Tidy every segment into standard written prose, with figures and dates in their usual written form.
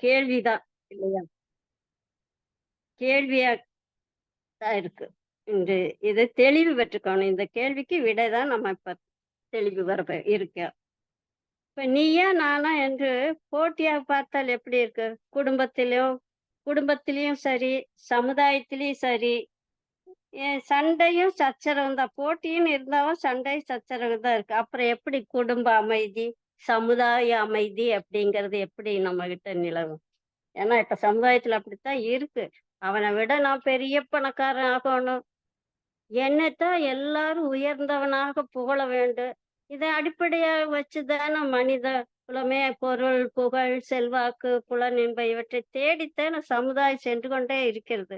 கேள்விதான் இல்லையா? கேள்வியா தான் இருக்கு. இந்த இது தெளிவு பெற்றுக்கணும். இந்த கேள்விக்கு விடைதான் நம்ம இப்ப தெளிவு வர இருக்கோம். இப்ப நீயா நானா என்று போட்டியா பார்த்தால் எப்படி இருக்கு? குடும்பத்திலயும் சரி, சமுதாயத்திலயும் சரி, சண்டையும் சச்சரவும் தான். போட்டின்னு இருந்தாலும் சண்டை சச்சரவு தான் இருக்கு. அப்புறம் எப்படி குடும்ப அமைதி, சமுதாய அமைதி அப்படிங்கிறது எப்படி நம்ம கிட்ட நிலவும்? ஏன்னா இப்ப சமுதாயத்துல அப்படித்தான் இருக்கு. அவனை விட நான் பெரிய பணக்காரன் ஆகணும். என்னத்தான் எல்லாரும் உயர்ந்தவனாக புகழ வேண்டும். இதை அடிப்படையா வச்சுதானே மனித குலமே பொருள், புகழ், செல்வாக்கு, புலனின்ப இவற்றை தேடித்தானே சமுதாயம் சென்று கொண்டே இருக்கிறது.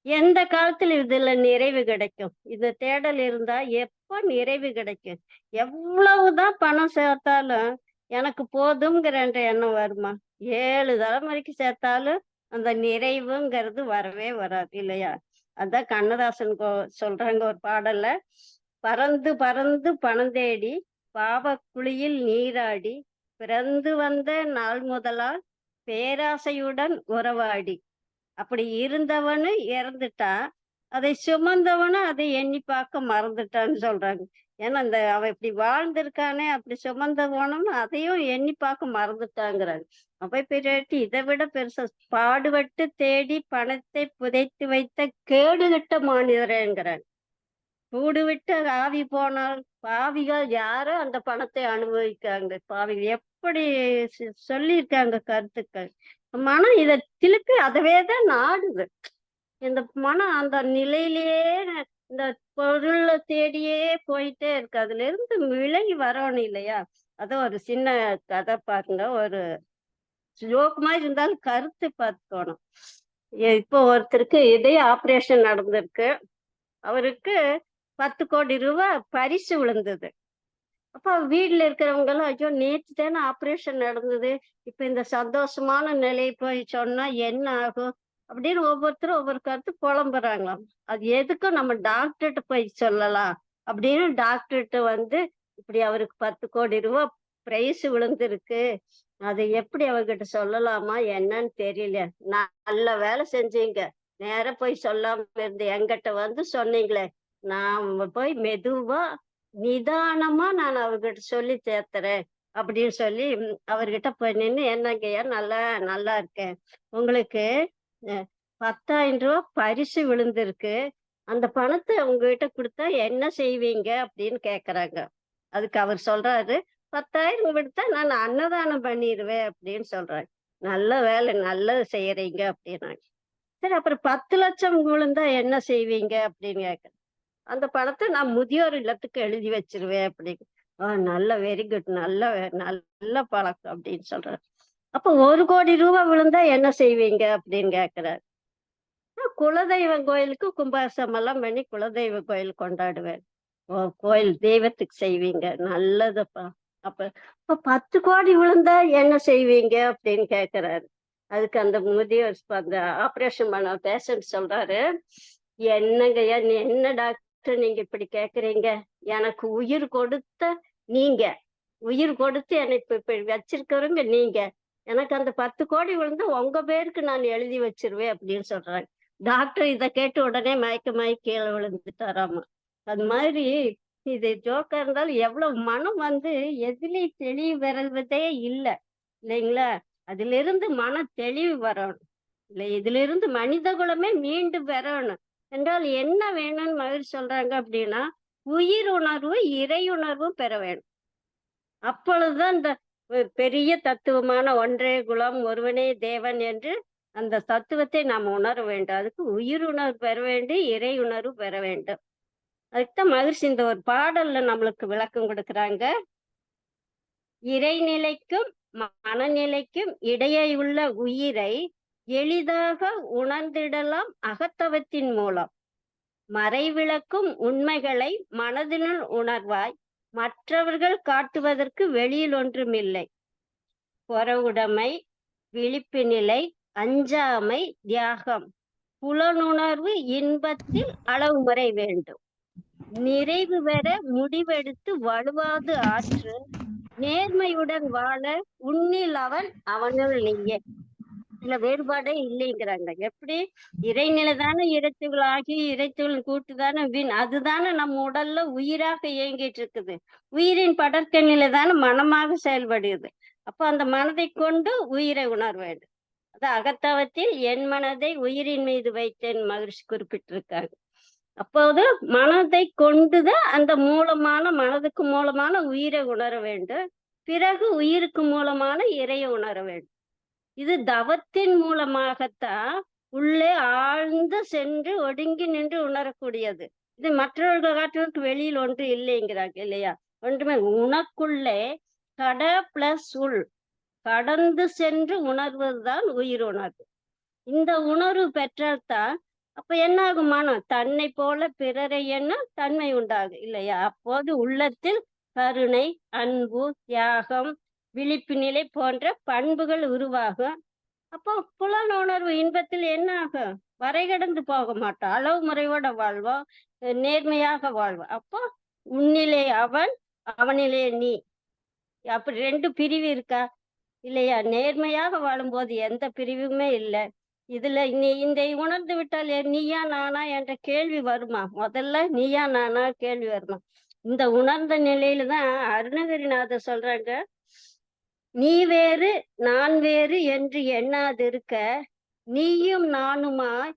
எந்த காலத்துல இதுல நிறைவு கிடைக்கும்? இந்த தேடல் இருந்தா எப்ப நிறைவு கிடைக்கும்? எவ்வளவுதான் பணம் சேர்த்தாலும் எனக்கு போதுங்கிற எண்ணம் வருமா? 7 தலைமுறைக்கு சேர்த்தாலும் அந்த நிறைவுங்கிறது வரவே வராது இல்லையா? அதான் கண்ணதாசன் சொல்றாங்க ஒரு பாடல்ல, பறந்து பறந்து பணம் தேடி பாவக் குழியில் நீராடி பிறந்து வந்த நாள் முதலால் பேராசையுடன் உறவாடி. அப்படி இருந்தவனு இறந்துட்டான், அதை சுமந்தவனும் அதை எண்ணி பார்க்க மறந்துட்டான்னு சொல்றாங்க. ஏன்னா அந்த அவன் இப்படி வாழ்ந்திருக்கானே, அப்படி சுமந்தவனும் அதையும் எண்ணி பார்க்க மறந்துட்டாங்கிறாங்க. அவை பிறகு இதை விட பெருசா, பாடுபட்டு தேடி பணத்தை புதைத்து வைத்த கேடுகட்ட மாநிலரேங்கிறாங்க. கூடு விட்டு ஆவி போனால் பாவிகள் யாரோ அந்த பணத்தை அனுபவிக்காங்க. பாவிகள் எப்படி சொல்லியிருக்காங்க கருத்துக்கள். மனம் இதை திருப்பி அதவே தான் நாடுது. இந்த மனம் அந்த நிலையிலேயே இந்த பொருளை தேடியே போயிட்டே இருக்கு. அதுல இருந்து விலகி வரணும் இல்லையா? அத ஒரு சின்ன கதை பாருங்க. ஒரு ஜோக் மாதிரி இருந்தாலும் கருத்து பார்த்துக்கணும். இப்போ ஒருத்தருக்கு இதய ஆபரேஷன் நடந்திருக்கு. அவருக்கு 10 கோடி ரூபாய் பரிசு விழுந்தது. அப்ப வீட்டுல இருக்கிறவங்க எல்லாம், ஐயோ நேற்று தானே ஆபரேஷன் நடந்தது, இப்ப இந்த சந்தோஷமான நிலை போய் சொன்னா என்ன ஆகும் அப்படின்னு ஒவ்வொருத்தரும் ஒவ்வொரு கருத்து புலம்புறாங்களாம். அது எதுக்கும் நம்ம டாக்டர்கிட்ட போய் சொல்லலாம் அப்படின்னு டாக்டர்கிட்ட வந்து, இப்படி அவருக்கு 10 கோடி ரூபாய் பிரைஸ் விழுந்திருக்கு, அதை எப்படி அவர்கிட்ட சொல்லலாமா என்னன்னு தெரியல. நல்ல வேலை செஞ்சீங்க, நேர போய் சொல்லாம இருந்து என்கிட்ட வந்து சொன்னீங்களே, நான் போய் மெதுவா நிதானமா நான் அவர்கிட்ட சொல்லி சேர்த்துறேன் அப்படின்னு சொல்லி அவர்கிட்ட போய் நின்று, என்னங்கய்யா நல்லா நல்லா இருக்கேன், உங்களுக்கு 10,000 ரூபாய் பரிசு விழுந்திருக்கு, அந்த பணத்தை உங்ககிட்ட கொடுத்தா என்ன செய்வீங்க அப்படின்னு கேக்குறாங்க. அதுக்கு அவர் சொல்றாரு, 10,000 கொடுத்தா நான் அன்னதானம் பண்ணிடுவேன் அப்படின்னு சொல்றாங்க. நல்ல வேலை, நல்லது செய்யறீங்க அப்படின்னாங்க. சரி, அப்புறம் 10 லட்சம் விழுந்தா என்ன செய்வீங்க அப்படின்னு கேக்குறேன். அந்த பணத்தை நான் முதியோர் இல்லத்துக்கு எழுதி வச்சிருவேன் அப்படின்னு. நல்ல, வெரி குட், நல்ல நல்ல பழக்கம் அப்படின்னு சொல்றாரு. அப்ப 1 கோடி ரூபாய் விழுந்தா என்ன செய்வீங்க அப்படின்னு கேக்குறாரு. குலதெய்வ கோயிலுக்கு கும்பாசம் எல்லாம் பண்ணி குலதெய்வ கோயில் கொண்டாடுவேன். கோயில் தெய்வத்துக்கு செய்வீங்க, நல்லதுப்பா. அப்ப இப்ப 10 கோடி விழுந்தா என்ன செய்வீங்க அப்படின்னு கேக்குறாரு. அதுக்கு அந்த முதியோர், அந்த ஆபரேஷன் பண்ண பேஷண்ட் சொல்றாரு, என்னங்கய்யா என்ன டாக்டர் நீங்க இப்படி கேக்குறீங்க, எனக்கு உயிர் கொடுத்த நீங்க, உயிர் கொடுத்து என்னை இப்ப வச்சிருக்கிறவங்க நீங்க, எனக்கு அந்த 10 கோடி விழுந்து உங்க பேருக்கு நான் எழுதி வச்சிருவேன் அப்படின்னு சொல்றாங்க. டாக்டர் இதை கேட்டு உடனே மயக்கமாயி கீழே விழுந்துட்டாராமா. அது மாதிரி இது ஜோக்கா இருந்தாலும் எவ்வளவு மனம் வந்து எதுலயும் தெளிவு வருவதே இல்லை இல்லைங்களா? அதுல இருந்து மன தெளிவு வரணும் இல்லை, இதுல இருந்து மனித குலமே மீண்டு பெறணும் என்றால் என்ன வேணும்னு மகிழ் சொல்றாங்க அப்படின்னா, உயிர் உணர்வு இறை உணர்வும் பெற வேணும். அப்பொழுதுதான் இந்த பெரிய தத்துவமான ஒன்றே குலம் ஒருவனே தேவன் என்று அந்த தத்துவத்தை நாம் உணர வேண்டும். அதுக்கு உயிர் உணர்வு பெற வேண்டும், இறை உணர்வு பெற வேண்டும். அதுக்குதான் மகிழ்ச்சி இந்த ஒரு பாடல்ல நம்மளுக்கு விளக்கம் கொடுக்குறாங்க. இறைநிலைக்கும் மனநிலைக்கும் இடையே உள்ள உயிரை எளிதாக உணர்ந்திடலாம் அகத்தவத்தின் மூலம். மறைவிளக்கும் உண்மைகளை மனதினுள் உணர்வாய், மற்றவர்கள் காட்டுவதற்கு வெளியில் ஒன்றுமில்லை. புறவுடைமை, விழிப்பு நிலை, அஞ்சாமை, தியாகம், புலனுணர்வு, இன்பத்தில் அளவு முறை வேண்டும். நிறைவு பெற முடிவெடுத்து வலுவாது ஆற்று, நேர்மையுடன் வாழ உன்னில் அவன் அவனுள் நீயே. இதுல வேறுபாடே இல்லைங்கிறாங்க. எப்படி இறைநிலை தானே இறைத்துகளாகி, இறைத்துகளின் கூட்டு தானே அதுதானே நம்ம உடல்ல உயிராக இயங்கிட்டு இருக்குது. உயிரின் படர்க்கை நிலை தானே மனமாக செயல்படுகிறது. அப்ப அந்த மனதை கொண்டு உயிரை உணர வேண்டும். அது அகத்தவத்தில் என் மனதை உயிரின் மீது வைத்தேன் மகிழ்ச்சி குறிப்பிட்டிருக்காங்க. அப்போது மனதை கொண்டுதான் அந்த மூலமான மனதுக்கு மூலமான உயிரை உணர வேண்டும். பிறகு உயிருக்கு மூலமான இறையை உணர வேண்டும். இது தவத்தின் மூலமாகத்தான் உள்ளே ஆழ்ந்து சென்று ஒடுங்கி நின்று உணரக்கூடியது. இது மற்றவர்கள் காட்டுவதற்கு வெளியில் ஒன்று இல்லைங்கிறாங்க இல்லையா? ஒன்றுமே உனக்குள்ளே கட பிளஸ் உள் கடந்து சென்று உணர்வதுதான் உயிர் உணர்வு. இந்த உணர்வு பெற்றால்தான் அப்ப என்ன ஆகும்? மனம் தன்னை போல பிறரை எண்ண தன்மை உண்டாகும் இல்லையா? அப்போது உள்ளத்தில் கருணை, அன்பு, தியாகம், விழிப்பு நிலை போன்ற பண்புகள் உருவாகும். அப்போ புலன் உணர்வு இன்பத்தில் என்ன ஆகும்? வரை கடந்து போக மாட்டோம். அளவு முறையோட வாழ்வோம், நேர்மையாக வாழ்வோம். அப்போ உன்னிலே அவன், அவனிலே நீ. அப்படி 2 பிரிவு இருக்கா? இல்லையா? நேர்மையாக வாழும்போது எந்த பிரிவுமே இல்லை. இதுல நீ இதை உணர்ந்து விட்டால் நீயா நானா என்ற கேள்வி வருமா? முதல்ல நீயா நானா கேள்வி வருமா? இந்த உணர்ந்த நிலையில தான் அருணகிரிநாதர் சொல்றாங்க, நீ வேறு நான் வேறு என்று எண்ணாதிருக்க நீயும் நானுமாய்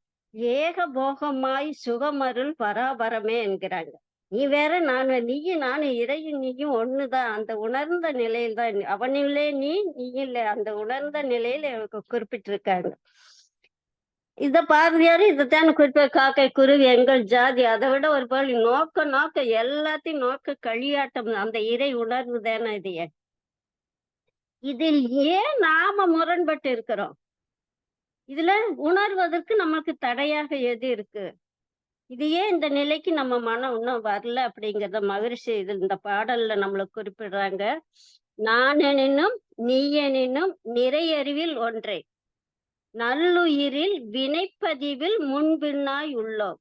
ஏக போகமாய் சுகமருள் பராபரமே என்கிறாங்க. நீ வேற நான் நீயும் நானும் இறையும் நீயும் ஒண்ணுதான். அந்த உணர்ந்த நிலையில் தான் அவனிலே நீ நீ இல்லை. அந்த உணர்ந்த நிலையில குறிப்பிட்டிருக்காங்க. இத பாரதியாரு இதைத்தான் குறிப்ப காக்கை குருவி எங்கள் ஜாதி. அதை விட ஒரு பால் நோக்க நோக்க எல்லாத்தையும் நோக்க களியாட்டம் அந்த இறை உணர்வு தானே இது. இதில் ஏன் நாம முரண்பட்டு இருக்கிறோம்? இதுல உணர்வதற்கு நமக்கு தடையாக எது இருக்கு? இது ஏன் இந்த நிலைக்கு நம்ம மனம் இன்னும் வரல அப்படிங்கிறத மகிழ்ச்சி இது இந்த பாடல்ல நம்மளுக்கு குறிப்பிடுறாங்க. நான் எனினும் நீ எனினும் நிறையறிவில் ஒன்றை நல்லுயிரில் வினைப்பதிவில் முன்பின்னாய் உள்ளோம்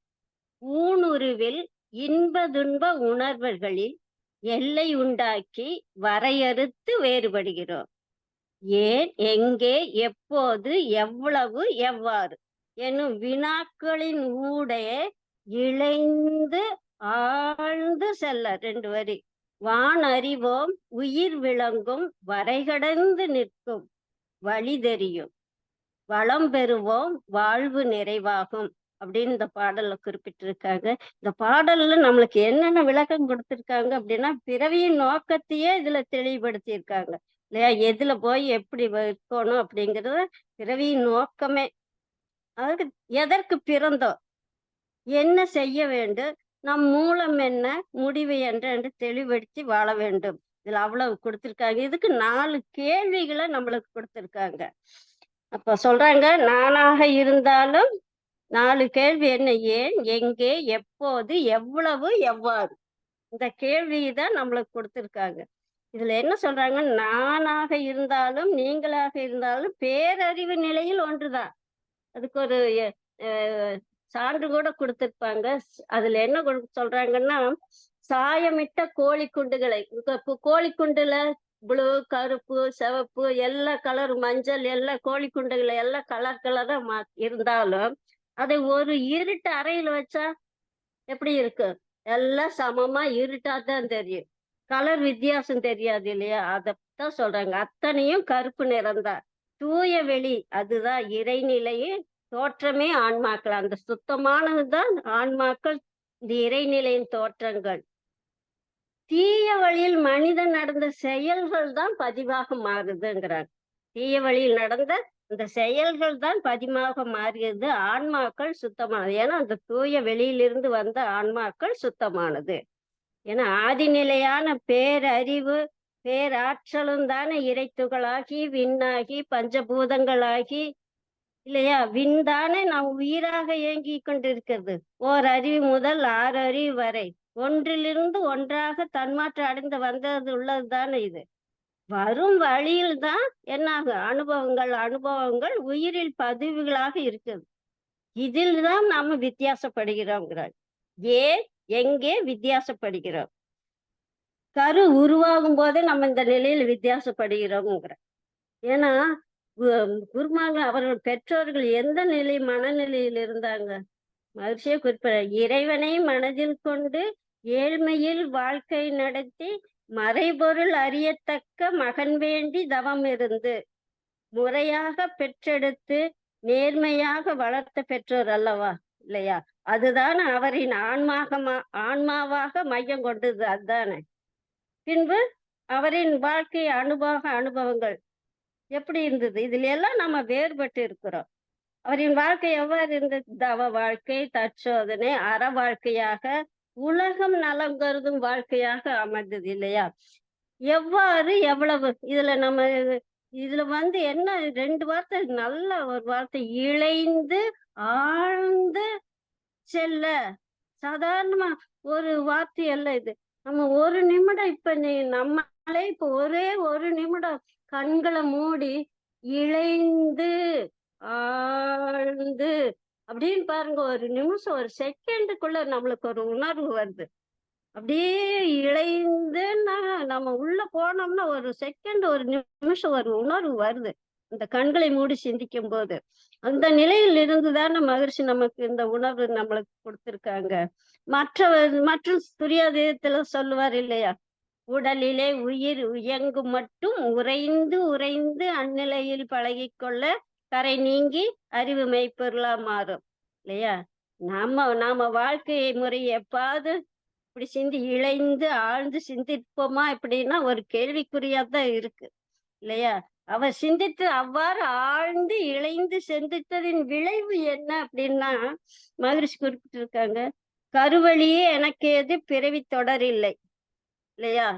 ஊனுருவில் இன்ப துன்ப உணர்வுகளில் எல்லை உண்டாக்கி வரையறுத்து வேறுபடுகிறோம். ஏன், எங்கே, எப்போது, எவ்வளவு, எவ்வாறு எனும் வினாக்களின் ஊடே இழைந்து ஆழ்ந்து செல்ல 2 வரி வான் அறிவோம் உயிர் விளங்கும் வரைகடந்து நிற்கும் வழி தெரியும் வளம் பெறுவோம் வாழ்வு நிறைவாகும் அப்படின்னு இந்த பாடல்ல குறிப்பிட்டிருக்காங்க. இந்த பாடல்ல நம்மளுக்கு என்னென்ன விளக்கம் கொடுத்திருக்காங்க அப்படின்னா பிறவியின் நோக்கத்தையே இதுல தெளிவுபடுத்தி இருக்காங்க இல்லையா? எதுல போய் எப்படி இருக்கணும் அப்படிங்கிறத பிறவியின் நோக்கமே. அதுக்கு எதற்கு பிறந்தோம், என்ன செய்ய வேண்டும், நம் மூலம் என்ன, முடிவு என்று தெளிவுபடுத்தி வாழ வேண்டும். இதுல அவ்வளவு கொடுத்திருக்காங்க. இதுக்கு 4 கேள்விகளை நம்மளுக்கு கொடுத்திருக்காங்க. அப்ப சொல்றாங்க, நானாக இருந்தாலும் 4 கேள்வி என்ன? ஏன், எங்கே, எப்போது, எவ்வளவு, எவ்வாறு. இந்த கேள்விதான் நம்மளுக்கு கொடுத்திருக்காங்க. இதுல என்ன சொல்றாங்க? நானாக இருந்தாலும் நீங்களாக இருந்தாலும் பேரறிவு நிலையில் ஒன்றுதான். அதுக்கு ஒரு சான்று கூட கொடுத்திருப்பாங்க. அதுல என்ன சொல்றாங்கன்னா, சாயமிட்ட கோழி குண்டுகளை கோழி குண்டுல ப்ளூ, கருப்பு, சிவப்பு எல்லா கலர், மஞ்சள் எல்லா கோழி குண்டுகளை எல்லாம் கலர் கலரா இருந்தாலும் அதை ஒரு இருட்டு அறையில வச்சா எப்படி இருக்கு? எல்லாம் சமமா இருட்டாதான் தெரியும். கலர் வித்தியாசம் தெரியாது இல்லையா? அதத்தான் சொல்றாங்க. அத்தனையும் கருப்பு நிறம்தான். தூய வெளி அதுதான் இறைநிலையின் தோற்றமே ஆன்மாக்கள். அந்த சுத்தமானதுதான் ஆன்மாக்கள், இந்த இறைநிலையின் தோற்றங்கள். தீய வழியில் மனிதன் நடந்த செயல்கள் தான் பதிவாக மாறுதுங்கிறாங்க. தீய வழியில் நடந்த இந்த செயல்கள் தான் பதிவாக மாறியது. ஆன்மாக்கள் சுத்தமானது. ஏன்னா அந்த தூய வெளியிலிருந்து வந்த ஆன்மாக்கள் சுத்தமானது. ஏன்னா ஆதிநிலையான பேரறிவு பேராற்றலும் தானே இறைத்துகளாகி விண்ணாகி பஞ்சபூதங்களாகி இல்லையா? விண்தானே நாம் உயிராக இயங்கி கொண்டிருக்கிறது. ஓர் அறிவு முதல் 6 அறிவு வரை ஒன்றிலிருந்து ஒன்றாக தன்மாற்றம் அடைந்து வந்தது உள்ளதுதானே இது. வரும் வழியில் தான் என்னாகும்? அனுபவங்கள் உயிரில் பதிவுகளாக இருக்குது. இதில் தான் நாம வித்தியாசப்படுகிறோங்கிறார். ஏன், எங்கே வித்தியாசப்படுகிறோம்? கரு உருவாகும் போதே நம்ம இந்த நிலையில் வித்தியாசப்படுகிறோம்ங்கிற. ஏன்னா குருமார்கள் அவர்கள் பெற்றோர்கள் எந்த மனநிலையில் இருந்தாங்க? மகிழ்ச்சியை குறிப்பிட இறைவனை மனதில் கொண்டு ஏழ்மையில் வாழ்க்கை நடத்தி மறைபொருள் அறியத்தக்க மகன் வேண்டி தவம் இருந்து முறையாக பெற்றெடுத்து நேர்மையாக வளர்த்த பெற்றோர் அல்லவா, இல்லையா? அதுதான் அவரின் ஆன்மாவாக மையம் கொண்டது. அதுதானே. பின்பு அவரின் வாழ்க்கை அனுபவங்கள் எப்படி இருந்தது? இதுல எல்லாம் நம்ம வேறுபட்டு இருக்கிறோம். அவரின் வாழ்க்கை எவ்வாறு இருந்தது? தவ வாழ்க்கை, தற்சோதனை, அற வாழ்க்கையாக, உலகம் நலம் கருதும் வாழ்க்கையாக அமைந்தது, இல்லையா? எவ்வளவு இதுல என்ன 2 வார்த்தை, நல்ல ஒரு வார்த்தை, இழைந்து ஆழ்ந்து செல்ல. சாதாரணமா ஒரு வார்த்தை அல்ல இது. நம்ம ஒரு நிமிடம் நம்மளே ஒரே ஒரு நிமிடம் கண்களை மூடி இழைந்து ஆழ்ந்து அப்படின்னு பாருங்க. ஒரு நிமிஷம், ஒரு செகண்டுக்குள்ள நம்மளுக்கு ஒரு உணர்வு வருது. அப்படியே இழைந்துன்னா நம்ம உள்ள போனோம்னா ஒரு செகண்ட், ஒரு நிமிஷம் ஒரு உணர்வு வருது. இந்த கண்களை மூடி சிந்திக்கும் போது அந்த நிலையில் இருந்துதான் மகிழ்ச்சி நமக்கு இந்த உணர்வு நம்மளுக்கு கொடுத்திருக்காங்க. மற்ற துரியாதீதத்துல சொல்லுவார் இல்லையா, உடலிலே உயிர் உயங்கும் மட்டும் உறைந்து உறைந்து அந்நிலையில் பழகிக்கொள்ள கரை நீங்கி அறிவு மெய்ப்பொருளா மாறும், இல்லையா? நாம வாழ்க்கை முறை எப்பாவது இப்படி இழைந்து ஆழ்ந்து சிந்திப்போமா இப்படின்னா ஒரு கேள்விக்குறியாதான் இருக்கு, இல்லையா? அவர் சிந்தித்து அவ்வாறு ஆழ்ந்து இழைந்து சிந்தித்ததின் விளைவு என்ன அப்படின்னா மகிழ்ச்சி குறிப்பிட்டிருக்காங்க. கருவழியே எனக்கு எது பிறவி தொடர் இல்லை, இல்லையா?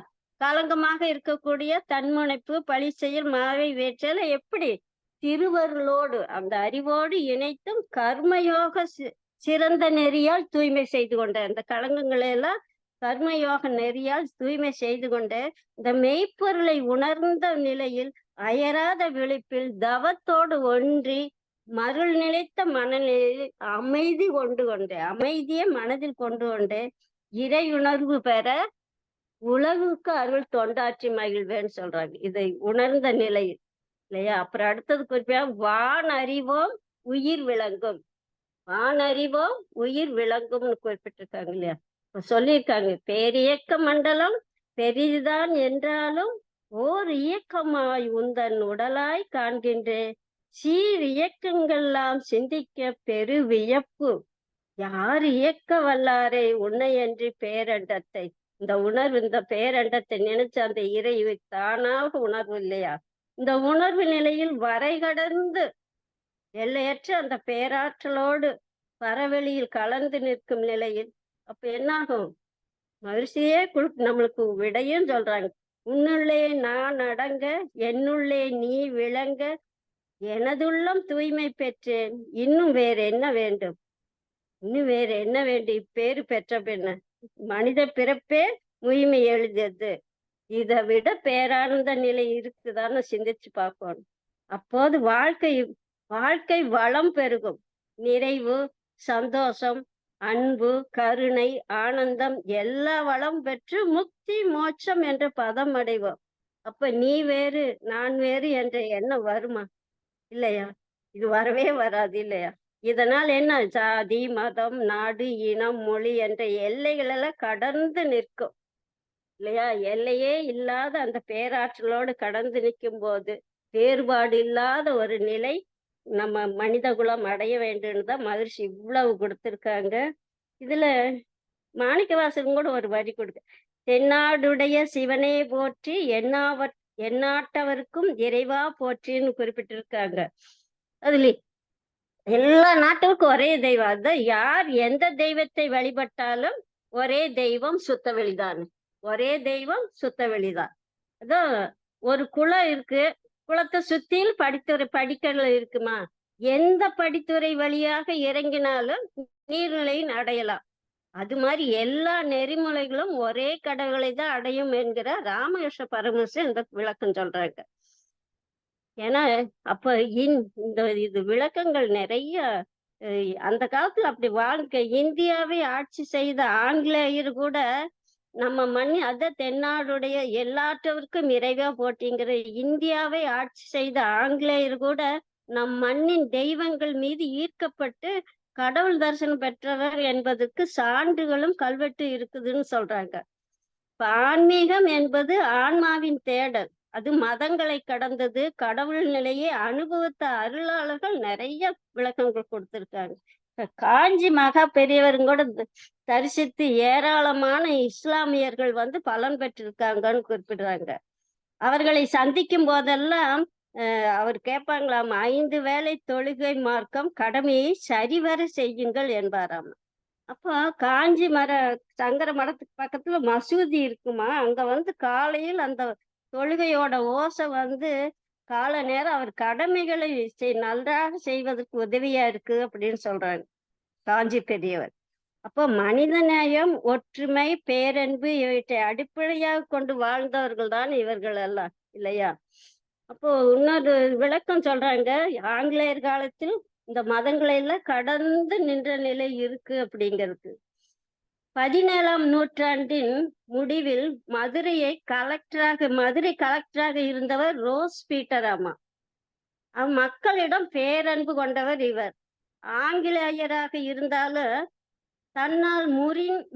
களங்கமாக இருக்கக்கூடிய தன்முனைப்பு, பழி செயல், மாவை வேற்றல எப்படி திருவருளோடு அந்த அறிவோடு இணைத்தும் கர்மயோக சிறந்த நெறியால் தூய்மை செய்து கொண்ட அந்த களங்கங்களை எல்லாம் கர்மயோக நெறியால் தூய்மை செய்து கொண்ட இந்த மெய்ப்பொருளை உணர்ந்த நிலையில் அயராத விழிப்பில் தவத்தோடு ஒன்றி மருள் நிலைத்த மனநிலையில் அமைதியை மனதில் கொண்டு கொண்டு இறையுணர்வு பெற உலகுக்கு அருள் தொண்டாற்றி மகிழ்வேன்னு சொல்றாங்க. இதை உணர்ந்த நிலை, இல்லையா? அப்புறம் அடுத்தது குறிப்பா வான் அறிவோம் உயிர் விளங்கும். வான் அறிவோம் உயிர் விளங்கும்னு குறிப்பிட்டிருக்காங்க, இல்லையா? சொல்லியிருக்காங்க, பேரியக்க மண்டலம் பெரிதுதான் என்றாலும் ஓர் இயக்கமாய் உந்தன் உடலாய் காண்கின்றேன். சீர் இயக்கங்கள்லாம் சிந்திக்க பெரு வியப்பு. யார் இயக்க வல்லாரே உன்னையன்றி பேரண்டத்தை. இந்த உணர்வு, இந்த பேரண்டத்தை நினைச்சு அந்த இறை தானாக உணர்வு, இல்லையா? இந்த உணர்வு நிலையில் வரை கடந்து எல்லையற்ற அந்த பேராற்றலோடு பரவெளியில் கலந்து நிற்கும் நிலையில் அப்ப என்னாகும்? மகிழ்ச்சியே நம்மளுக்கு விடையும் சொல்றாங்க. உன்னுள்ளே நான் அடங்க, என்னுள்ளே நீ விளங்க, எனதுள்ளம் தூய்மை பெற்றேன், இன்னும் வேற என்ன வேண்டும்? இப்பேறு பெற்ற பெண்ண மனித பிறப்பே முய்மை எழுதியது. இதை விட பேரானந்த நிலை இருக்குதான்னு சிந்திச்சு பார்க்கணும். அப்போது வாழ்க்கை வளம் பெருகும். நிறைவு, சந்தோஷம், அன்பு, கருணை, ஆனந்தம் எல்லா வளம் பெற்று முக்தி மோட்சம் என்ற பதம் அடைவோம். அப்ப நீ வேறு நான் வேறு என்ற எண்ணம் வருமா? இல்லையா? இது வரவே வராது, இல்லையா? இதனால் என்ன? ஜாதி, மதம், நாடு, இனம், மொழி என்ற எல்லைகள் எல்லாம் கடந்து நிற்கும், இல்லையா? எல்லையே இல்லாத அந்த பேராற்றலோடு கடந்து நிற்கும் போது வேறுபாடு இல்லாத ஒரு நிலை நம்ம மனித குலம் அடைய வேண்டும் தான் மகிழ்ச்சி இவ்வளவு கொடுத்திருக்காங்க. இதுல மாணிக்கவாசகம் கூட ஒரு வரி கொடுக்க, தென்னாடுடைய சிவனே போற்றி எந்நாட்டவருக்கும் இறைவா போற்றின்னு குறிப்பிட்டிருக்காங்க. அதுல எல்லா நாட்டுக்கும் ஒரே தெய்வம். அதுதான் யார் எந்த தெய்வத்தை வழிபட்டாலும் ஒரே தெய்வம் சுத்த வெளிதான். ஒரே தெய்வம் சுத்த வெளிதான். அதான் ஒரு குளம் இருக்கு, குளத்தை சுத்தியில் படிக்கல் இருக்குமா? எந்த படித்துறை வழியாக இறங்கினாலும் நீர்நிலையின் அடையலாம். அது மாதிரி எல்லா நெறிமுறைகளும் ஒரே கடவுளை தான் அடையும் என்கிற ராமகிருஷ்ண பரமஹம்சர் இந்த விளக்கம் சொல்றாங்க. ஏன்னா அப்ப இது விளக்கங்கள் நிறைய. அந்த காலத்துல அப்படி வாழ்க்கை இந்தியாவை ஆட்சி செய்த ஆங்கிலேயர் கூட நம்ம மண் அத தென்னாடுடைய எல்லாற்றவர்க்கும் இறைவா போற்றிங்கிற இந்தியாவை ஆட்சி செய்த ஆங்கிலேயர் கூட நம் மண்ணின் தெய்வங்கள் மீது ஈர்க்கப்பட்டு கடவுள் தரிசனம் பெற்றவர் என்பதற்கு சான்றுகளும் கல்வெட்டு இருக்குதுன்னு சொல்றாங்க. இப்ப ஆன்மீகம் என்பது ஆன்மாவின் தேடல். அது மதங்களை கடந்தது. கடவுள் நிலையை அனுபவித்த அருளாளர்கள் நிறைய விளக்கங்கள் கொடுத்திருக்காங்க. காஞ்சி மகா பெரியவரும் கூட தரிசித்து ஏராளமான இஸ்லாமியர்கள் பலன் பெற்றிருக்காங்கன்னு குறிப்பிடுறாங்க. அவர்களை சந்திக்கும் போதெல்லாம் அவர் கேட்பாங்களாம், 5 வேளை தொழுகை மார்க்கம் கடமையை சரிவர செய்யுங்கள் என்பாராம். அப்போ காஞ்சி சங்கர மடத்துக்கு பக்கத்துல மசூதி இருக்குமா, அங்க காலையில் அந்த தொழுகையோட ஓசை கால நேரம் அவர் கடமைகளை நன்றாக செய்வதற்கு உதவியா இருக்கு அப்படின்னு சொல்றாங்க காஞ்சி பெரியவர். அப்போ மனித நேயம், ஒற்றுமை, பேரன்பு இவற்றை அடிப்படையாக கொண்டு வாழ்ந்தவர்கள் தான் இவர்கள் எல்லாம், இல்லையா? அப்போ இன்னொரு விளக்கம் சொல்றாங்க, ஆங்கிலேயர் காலத்தில் இந்த மதங்களை எல்லாம் கடந்து நின்ற நிலை இருக்கு அப்படிங்கிறது. 17ஆம் நூற்றாண்டின் முடிவில் மதுரை கலெக்டராக இருந்தவர் ரோஸ் பீட்டர் அம்மா. மக்களிடம் பேரன்பு கொண்டவர் இவர். ஆங்கிலேயராக இருந்தாலும் தன்னால்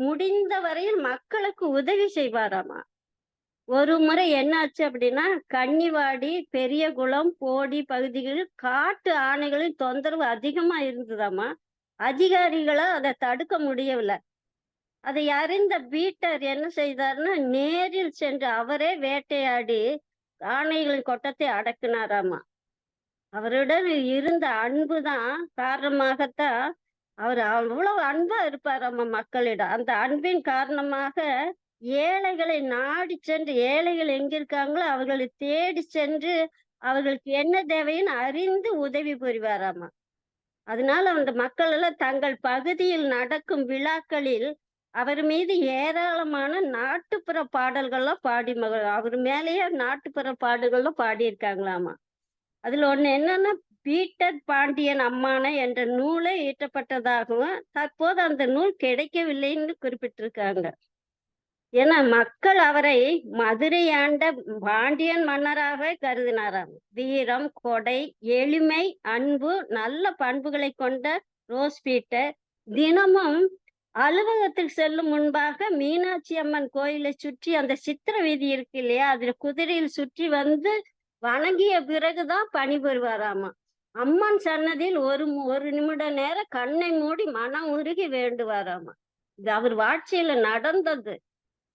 முடிந்த வரையில் மக்களுக்கு உதவி செய்வாராமா. ஒரு முறை என்னாச்சு அப்படின்னா, கன்னிவாடி, பெரியகுளம், போடி பகுதிகளில் காட்டு ஆணைகளின் தொந்தரவு அதிகமா இருந்ததாமா. அதிகாரிகளை அதை தடுக்க முடியவில்லை. அதை அறிந்த பீட்டர் என்ன செய்தார்னா, நேரில் சென்று அவரே வேட்டையாடி ஆணைகளின் கொட்டத்தை அடக்கினாராமா. அவருடன் இருந்த அன்புதான் காரணமாகத்தான் அவர் அவ்வளவு அன்பா இருப்பாராமா மக்களிடம். அந்த அன்பின் காரணமாக ஏழைகளை நாடி சென்று, ஏழைகள் எங்க இருக்காங்களோ அவர்களை தேடி சென்று அவர்களுக்கு என்ன தேவைன்னு அறிந்து உதவி புரிவாராமா. அதனால அந்த மக்கள் எல்லாம் தங்கள் பகுதியில் நடக்கும் விழாக்களில் அவர் மீது ஏராளமான நாட்டுப்புற பாடல்கள்லாம் அவர் மேலேயே நாட்டுப்புற பாடல்கள்லாம் பாடியிருக்காங்களாமா. அதுல ஒண்ணு என்னன்னா, பீட்டர் பாண்டியன் அம்மானை என்ற நூலை இயற்றப்பட்டதாகவும் தற்போது அந்த நூல் கிடைக்கவில்லைன்னு குறிப்பிட்டிருக்காங்க. ஏன்னா மக்கள் அவரை மதுரை ஆண்ட பாண்டியன் மன்னராகவே கருதினாராம். வீரம், கொடை, எளிமை, அன்பு, நல்ல பண்புகளை கொண்ட ரோஸ் பீட்டர் தினமும் அலுவலகத்தில் செல்லும் முன்பாக மீனாட்சி அம்மன் கோயிலை சுற்றி அந்த சித்திர வீதி இருக்கு இல்லையா, அதுல குதிரையில் சுற்றி வணங்கிய பிறகுதான் பணிபுரிவாராமா. அம்மன் சன்னதியில் ஒரு நிமிட நேரம் கண்ணை மூடி மனம் உருகி வேண்டுவாராமா. இது அவர் வாழ்ச்சியில நடந்தது.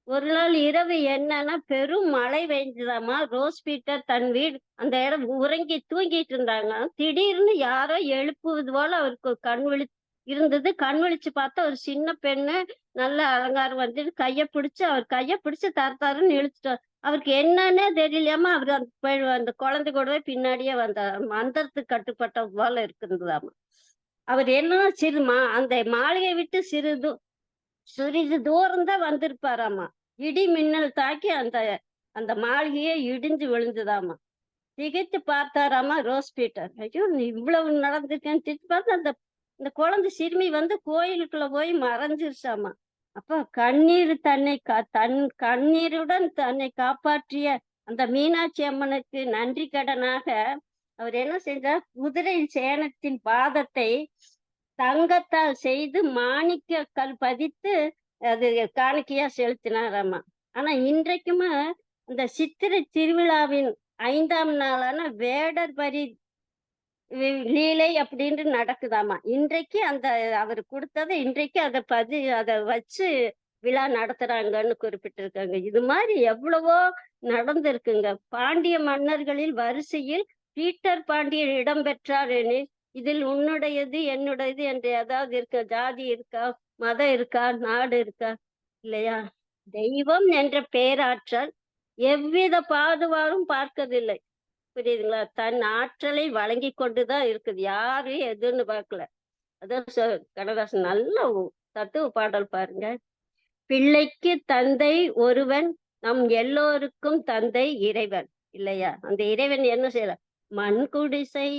ஒரு நாள் இரவு என்னன்னா, பெரும் மழை பெய்ஞ்சதாமா. ரோஸ் பீட்டர் தன் வீடு அந்த இடம் உறங்கி தூங்கிட்டு இருந்தாங்க. திடீர்னு யாரோ எழுப்புவது போல அவருக்கு கண் விழிச்சு பார்த்தா ஒரு சின்ன பெண்ணு நல்ல அலங்காரம் அவர் கைய பிடிச்சு தரத்தாருன்னு இழுத்துட்டார். அவருக்கு என்னன்னே தெரியலையாமா. அவர் அந்த குழந்தை கூடவே பின்னாடியே வந்தார். மந்திரத்துக்கு கட்டுப்பட்ட போல இருக்குதாமா. அவர் என்ன அந்த மாளிகை விட்டு சிறிது தூரம் தான் வந்திருப்பாராமா. இடி மின்னல் தாக்கி அந்த அந்த மாளிகையே இடிஞ்சு விழுந்துதாமா. திகைத்து பார்த்தாராமா ரோஸ் பீட்டர். ஐயோ, இவ்வளவு நடந்திருக்கேன்னு திட்டு பார்த்து அந்த குழந்தை சிறுமி கோயிலுக்குள்ள போய் மறைஞ்சிருச்சாமா. அப்ப தன் கண்ணீருடன் தன்னை காப்பாற்றிய அந்த மீனாட்சி அம்மனுக்கு நன்றி கடனாக அவர் என்ன செஞ்சார், குதிரை சேணத்தின் பாதத்தை தங்கத்தால் செய்து மாணிக்க கல் பதித்து அது காணிக்கையா செலுத்தினாராமா. ஆனா இன்றைக்குமே அந்த சித்திரை திருவிழாவின் 5ஆம் நாளான வேடர் பரி லீலை அப்படின்னு நடக்குதாமா. இன்றைக்கு அவர் கொடுத்ததை இன்றைக்கு அதை வச்சு விழா நடத்துறாங்கன்னு குறிப்பிட்டிருக்காங்க. இது மாதிரி எவ்வளவோ நடந்திருக்குங்க. பாண்டிய மன்னர்களில் வரிசையில் பீட்டர் பாண்டியன் இடம்பெற்றார் எனில் இதில் உன்னுடையது என்னுடையது என்று ஏதாவது இருக்கா? ஜாதி இருக்கா? மதம் இருக்கா? நாடு இருக்கா? இல்லையா? தெய்வம் என்ற பேராற்றல் எவ்வித பாகுபாடும் பார்க்கவில்லை. புரியுதுங்களா? தன் ஆற்றலை வழங்கி கொண்டுதான் இருக்குது. யாரையும் எதுன்னு பார்க்கல. அதான் கண்ணதாசன் நல்ல தத்துவ பாடல் பாருங்க. பிள்ளைக்கு தந்தை ஒருவன், நம் எல்லோருக்கும் தந்தை இறைவன், இல்லையா? அந்த இறைவன் என்ன செய்யற? மண் குடிசை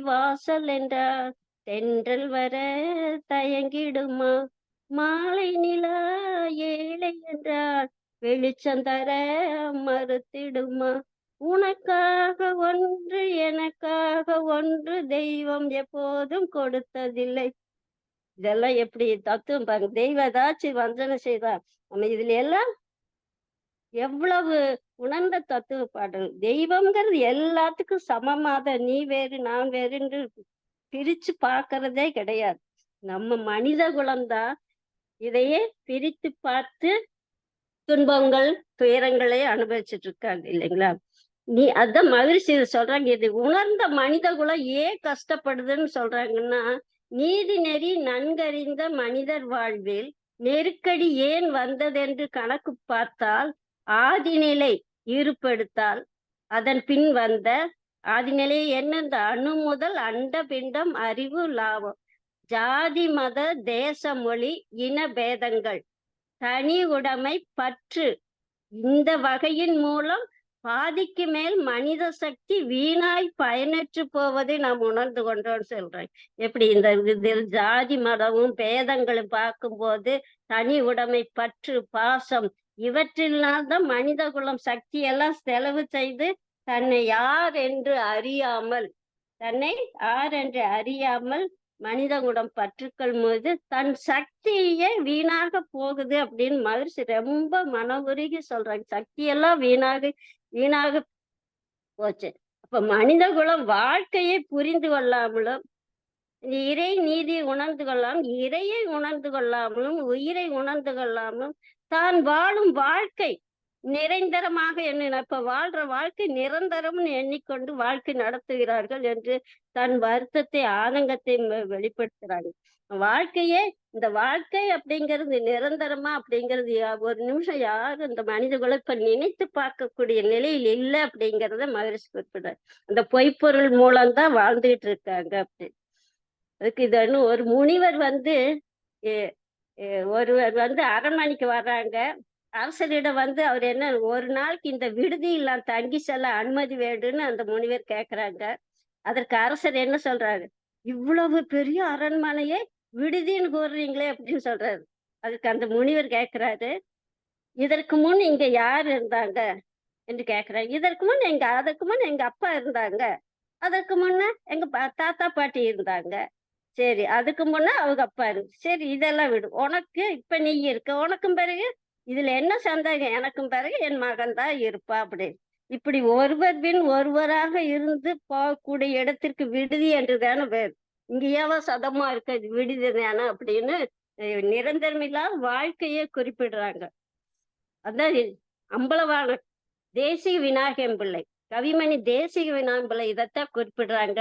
வாசல் என்றார் தென்றல் வர தயங்கிடுமா, மாலை நிலா ஏழை என்றால் வெளிச்சம் தர மறுத்திடுமா? உனக்காக ஒன்று எனக்காக ஒன்று தெய்வம் எப்போதும் கொடுத்ததில்லை. இதெல்லாம் எப்படி தத்துவம் பாருங்க. தெய்வம் ஏதாச்சும் வஞ்சனை செய்தா நம்ம இதுல எல்லாம் எவ்வளவு உணர்ந்த தத்துவ பாடல். தெய்வம்ங்கிறது எல்லாத்துக்கும் சமமாத நீ வேறு நான் வேறுன்று பிரிச்சு பார்க்கறதே கிடையாது. நம்ம மனித குலம்தான் இதையே பிரித்து பார்த்து துன்பங்கள் துயரங்களே அனுபவிச்சுட்டு இருக்காங்க இல்லைங்களா? நீ அதான் மகிழ்ச்சி இது சொல்றாங்க. இது உணர்ந்த மனித குலம் ஏன் கஷ்டப்படுதுன்னு சொல்றாங்கன்னா, நீதி நெறி நன்கறிந்த மனிதர் வாழ்வில் நெருக்கடி ஏன் வந்ததென்று கணக்கு பார்த்தால், ஆதிநிலை இருப்படுத்தால் அதன் பின் வந்த ஆதிநிலை என்ன? இந்த அணு முதல் அண்ட பிண்டம் அறிவு லாபம் ஜாதி மத தேச மொழி இன பேதங்கள் தனி உடைமை பற்று இந்த வகையின் மூலம் பாதிக்கு மேல் மனித சக்தி வீணாய் பயனற்று போவதை நாம் உணர்ந்து கொண்டோம்னு சொல்றேன். எப்படி இந்த இதில் ஜாதி மதமும் பேதங்களும் பார்க்கும்போது தனி உடைமை பற்று பாசம் இவற்றினால்தான் மனித குலம் சக்தி எல்லாம் செலவு செய்து தன்னை யார் என்று அறியாமல் மனித குலம் பற்றுக்கள் மீது தன் சக்தியே வீணாக போகுது அப்படின்னு மகிழ்ச்சி ரொம்ப மன உருகி சொல்றாங்க. சக்தியெல்லாம் வீணாக போச்சு. அப்ப மனித குலம் வாழ்க்கையை புரிந்து கொள்ளாமலும் இறை நீதி உணர்ந்து கொள்ளாமல் இறையை உணர்ந்து கொள்ளாமலும் உயிரை உணர்ந்து கொள்ளாமலும் தான் வாழும் வாழ்க்கை நிரந்தரமாக எண்ணின இப்ப வாழ்ற வாழ்க்கை நிரந்தரம்னு எண்ணிக்கொண்டு வாழ்க்கை நடத்துகிறார்கள் என்று தன் வருத்தத்தை ஆதங்கத்தை வெளிப்படுத்துறாங்க. வாழ்க்கையே இந்த வாழ்க்கை அப்படிங்கிறது நிரந்தரமா அப்படிங்கிறது ஒரு நிமிஷம் யாரும் இந்த மனிதர்களை இப்ப நினைத்து பார்க்கக்கூடிய நிலையில் இல்லை அப்படிங்கிறத மகிழ்ச்சி குறிப்பிடுறாரு. அந்த பொய்ப்பொருள் மூலம்தான் வாழ்ந்துகிட்டு இருக்காங்க அப்படி. அதுக்கு இது ஒரு முனிவர் வந்து ஒருவர் வந்து அரண்மனைக்கு வர்றாங்க. அரசரிடம் வந்து அவர் என்ன ஒரு நாளைக்கு இந்த விடுதியில் நான் தங்கி செல்ல அனுமதி வேண்டுன்னு அந்த முனிவர் கேக்குறாங்க. அதற்கு அரசர் என்ன சொல்றாரு? இவ்வளவு பெரிய அரண்மனையை விடுதின்னு கூறுறீங்களே அப்படின்னு சொல்றாரு. அதுக்கு அந்த முனிவர் கேக்குறாரு, இதற்கு முன் இங்க யார் இருந்தாங்க என்று கேக்குறாரு. அதற்கு முன் எங்க அப்பா இருந்தாங்க. அதற்கு முன்ன எங்க தாத்தா பாட்டி இருந்தாங்க. சரி, அதுக்கு முன்ன அவங்க அப்பா இருக்கு. சரி, இதெல்லாம் விடு. உனக்கு இப்ப நீ இருக்க. உனக்கும் பிறகு இதுல என்ன சந்தேகம்? எனக்கும் பிறகு என் மகன் தான் இருப்பா அப்படின்னு. இப்படி ஒருவர் பின் ஒருவராக இருந்து போகக்கூடிய இடத்திற்கு விடுதி என்று தானே பேர். இங்கேயாவோ சதமா இருக்க விடுதி தானே அப்படின்னு நிரந்தரமில்லாத வாழ்க்கையே குறிப்பிடுறாங்க. அதான் அம்பலவான தேசிக விநாயகம் பிள்ளை, கவிமணி தேசிக விநாயகம் பிள்ளை இதைத்தான் குறிப்பிடுறாங்க.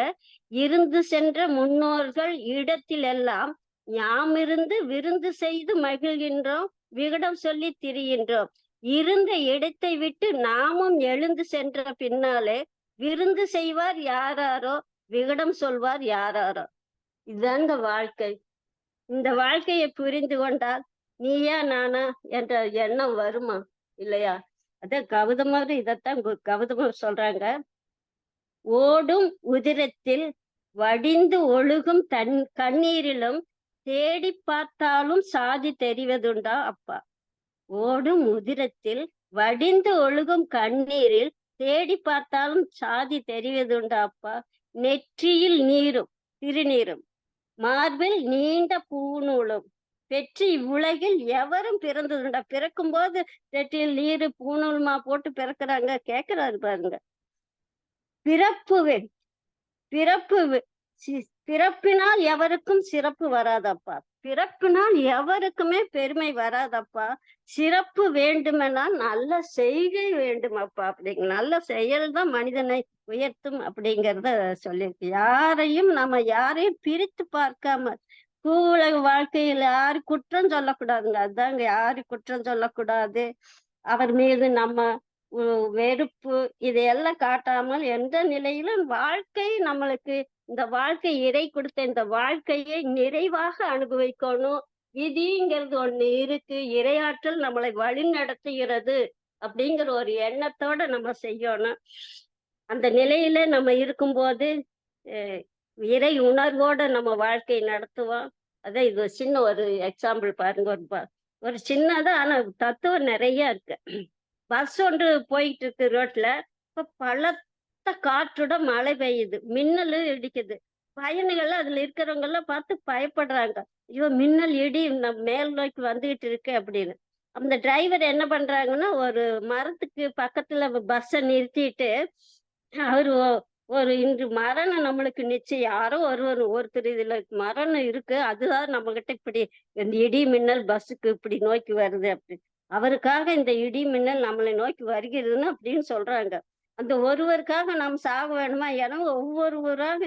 இருந்து சென்ற முன்னோர்கள் இடத்தில் எல்லாம் யாமிருந்து விருந்து செய்து மகிழ்கின்றோம், விகடம் சொல்லி திரிகின்றோம். இருந்த இடத்தை விட்டு நாமும் எழுந்து சென்ற பின்னாலே விருந்து செய்வார் யாராரோ, விகடம் சொல்வார் யாராரோ. இதுதாங்க வாழ்க்கை. இந்த வாழ்க்கையை புரிந்து கொண்டால் நீயா நானா என்ற எண்ணம் வருமா? இல்லையா? அதான் கௌதமர் இதைத்தான் கௌதமர் சொல்றாங்க. ஓடும் உதிரத்தில் வடிந்து ஒழுகும் கண்ணீரிலும் தேடி பார்த்தாலும் சாதி தெரிவதுண்டா அப்பா? ஓடும் உதிரத்தில் வடிந்து ஒழுகும் கண்ணீரில் தேடி பார்த்தாலும் சாதி தெரிவதுண்டா அப்பா? நெற்றியில் நீரும் திருநீரும் மார்பில் நீண்ட பூநூலும் பெற்று இவ்வுலகில் எவரும் பிறந்ததுண்டா? பிறக்கும் போது நெற்றியில் நீரு பூநூலுமா போட்டு பிறக்கிறாங்க? கேக்குறாரு பாருங்க. பிறப்பினால் எவருக்கும் சிறப்பு வராதப்பா. பிறப்பினால் எவருக்குமே பெருமை வராதப்பா. சிறப்பு வேண்டுமென்றால் நல்ல செய்கை வேண்டுமப்பா. அப்படிங்க நல்ல செயல் தான் மனிதனை உயர்த்தும் அப்படிங்கிறத சொல்லியிருக்கு. யாரையும் பிரித்து பார்க்காம பூவுலக வாழ்க்கையில யாரு குற்றம் சொல்லக்கூடாதுங்க. அதுதாங்க, யாரு குற்றம் சொல்லக்கூடாது. அவர் மீது நம்ம வெறுப்பு இதையெல்லாம் காட்டாமல் எந்த நிலையிலும் வாழ்க்கை நம்மளுக்கு இந்த வாழ்க்கை இறை கொடுத்த இந்த வாழ்க்கையை நிறைவாக அனுபவிக்கணும். விதிங்கிறது ஒண்ணு இருக்கு, இறையாற்றல் நம்மளை வழி நடத்துகிறது அப்படிங்கிற ஒரு எண்ணத்தோட நம்ம செய்யணும். அந்த நிலையில நம்ம இருக்கும்போது இறை உணர்வோட நம்ம வாழ்க்கை நடத்துவோம். அதான் இது ஒரு சின்ன ஒரு எக்ஸாம்பிள் பாருங்க. ஒரு சின்னதா ஆனா தத்துவம் நெறைய இருக்கு. பஸ் ஒன்று போயிட்டு இருக்கு ரோட்ல. இப்ப பலத்த காற்றுடன் மழை பெய்யுது. மின்னலு இடிக்குது. பயணிகள்லாம் அதுல இருக்கிறவங்கலாம் பார்த்து பயப்படுறாங்க. ஐயோ! மின்னல், இடி மேல் நோக்கி வந்துகிட்டு இருக்கு அப்படின்னு. அந்த டிரைவர் என்ன பண்றாங்கன்னா, ஒரு மரத்துக்கு பக்கத்துல பஸ்ஸ நிறுத்திட்டு, அவரு ஒரு இன்று மரணம் நம்மளுக்கு நிச்சயம். யாரோ ஒருத்தர் இதுல மரணம் இருக்கு. அதுதான் நம்மகிட்ட இப்படி இந்த இடி, மின்னல் பஸ்ஸுக்கு இப்படி நோக்கி வருது அப்படி. அவருக்காக இந்த இடி, மின்னல் நம்மளை நோக்கி வருகிறதுன்னு அப்படின்னு சொல்றாங்க. அந்த ஒருவருக்காக நாம் சாக வேணுமா? ஏன்னா ஒவ்வொருவராக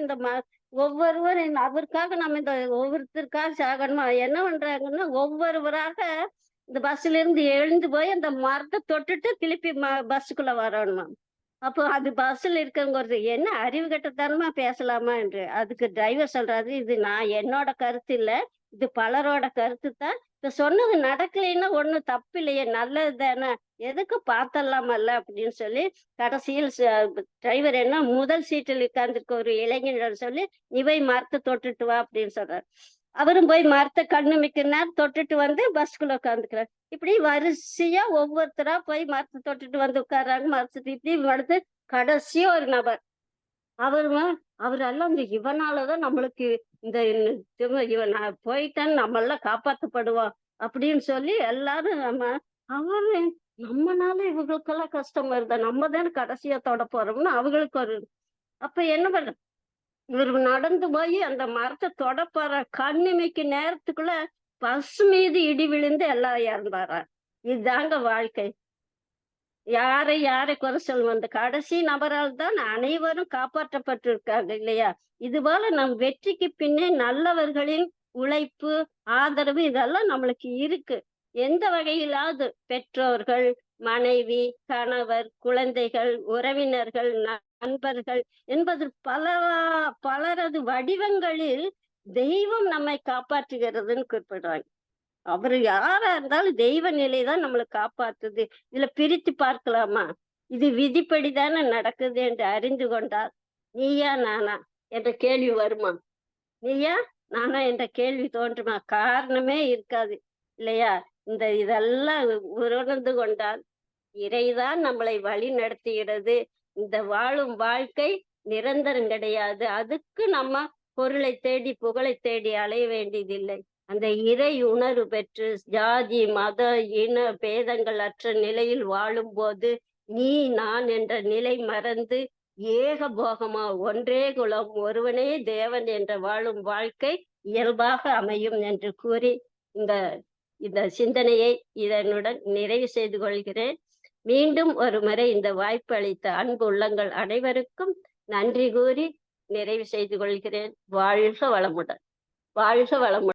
அவருக்காக நம்ம இந்த ஒவ்வொருத்தருக்காக சாகணுமா? என்ன பண்றாங்கன்னா, ஒவ்வொருவராக இந்த பஸ்ல இருந்து எழுந்து போய் அந்த மரத்த தொட்டுட்டு திருப்பி பஸ்ஸுக்குள்ள வரணுமாம். அப்போ அது பஸ்ஸுல இருக்கிறவங்க "என்ன அறிவு கெட்டத்தனமா பேசலாமா?" என்று. அதுக்கு டிரைவர் சொல்றாரு, "இது என்னோட கருத்து இல்ல. இது பலரோட கருத்து தான். இப்ப சொன்னது நடக்கலைன்னா ஒண்ணும் தப்பில்லையே! நல்லது தானே! எதுக்கு பாத்துரலாமல்ல" அப்படின்னு சொல்லி கடைசியில் டிரைவர் என்ன முதல் சீட்டில் உட்கார்ந்திருக்க ஒரு இளைஞனிடம் சொல்லி, "நீ போய் மரத்த தொட்டுட்டு வா" அப்படின்னு சொல்றாரு. அவரும் போய் மரத்த கண்ணிமைக்கிற நேரம் தொட்டுட்டு வந்து பஸ்க்குள்ள உட்கார்ந்துக்கிறாரு. இப்படி வரிசையா ஒவ்வொருத்தரா போய் மரத்த தொட்டுட்டு வந்து உட்கார்றாங்க. மரத்த இப்படி அடுத்து கடைசியா ஒரு நபர். அவருங்க அவரெல்லாம் இவனாலதான் நம்மளுக்கு இந்த இவன் போயிட்டான்னு நம்மெல்லாம் காப்பாத்தப்படுவோம் அப்படின்னு சொல்லி எல்லாரும் அவரு நம்மனால இவங்களுக்கெல்லாம் கஷ்டம் வருதா? நம்ம தானே கடைசியா தொட போறோம்னு அவங்களுக்கு ஒரு அப்ப என்ன பண்ற இவரு நடந்து போய் அந்த மரத்த தொடப்போற கண்ணிமைக்கு நேரத்துக்குள்ள பஸ் மீது இடி விழுந்து எல்லாம் இறந்தாராம். இதுதாங்க வாழ்க்கை. யாரை குறை சொல்லுவோம். அந்த கடைசி நபரால் தான் அனைவரும் காப்பாற்றப்பட்டிருக்காங்க இல்லையா? இதுபோல நம் வெற்றிக்கு பின்னே நல்லவர்களின் உழைப்பு, ஆதரவு இதெல்லாம் நம்மளுக்கு இருக்கு. எந்த வகையிலாவது பெற்றோர்கள், மனைவி, கணவர், குழந்தைகள், உறவினர்கள், நண்பர்கள் என்பது பலரது வடிவங்களில் தெய்வம் நம்மை காப்பாற்றுகிறதுன்னு குறிப்பிடுறாங்க. அவரு யாரா இருந்தாலும் தெய்வ நிலை தான் நம்மள காப்பாத்துது. இதுல பிரித்து பார்க்கலாமா? இது விதிப்படி தானே நடக்குது என்று அறிந்து கொண்டால், நீயா நானா என்ற கேள்வி வருமா? நீயா நானா என்ற கேள்வி தோன்றுமா? காரணமே இருக்காது. இல்லையா? இதெல்லாம் உணர்ந்து கொண்டால், இறைதான் நம்மளை வழி நடத்துகிறது. இந்த வாழும் வாழ்க்கை நிரந்தரம் கிடையாது. அதுக்கு நம்ம பொருளை தேடி, புகழை தேடி அலைய வேண்டியதில்லை. அந்த இறை உணர்வு பெற்று ஜாதி, மத, இன பேதங்கள் அற்ற நிலையில் வாழும்போது, நீ, நான் என்ற நிலை மறந்து ஏக போகமா ஒன்றே குலம், ஒருவனே தேவன் என்ற வாழும் வாழ்க்கை இயல்பாக அமையும் என்று கூறி, இந்த இந்த சிந்தனையை இதனுடன் நிறைவு செய்து கொள்கிறேன். மீண்டும் ஒருமுறை இந்த வாய்ப்பு அளித்த அன்பு உள்ளங்கள் அனைவருக்கும் நன்றி கூறி நிறைவு செய்து கொள்கிறேன். வாழ்க வளமுடன். வாழ்க வளமுடன்.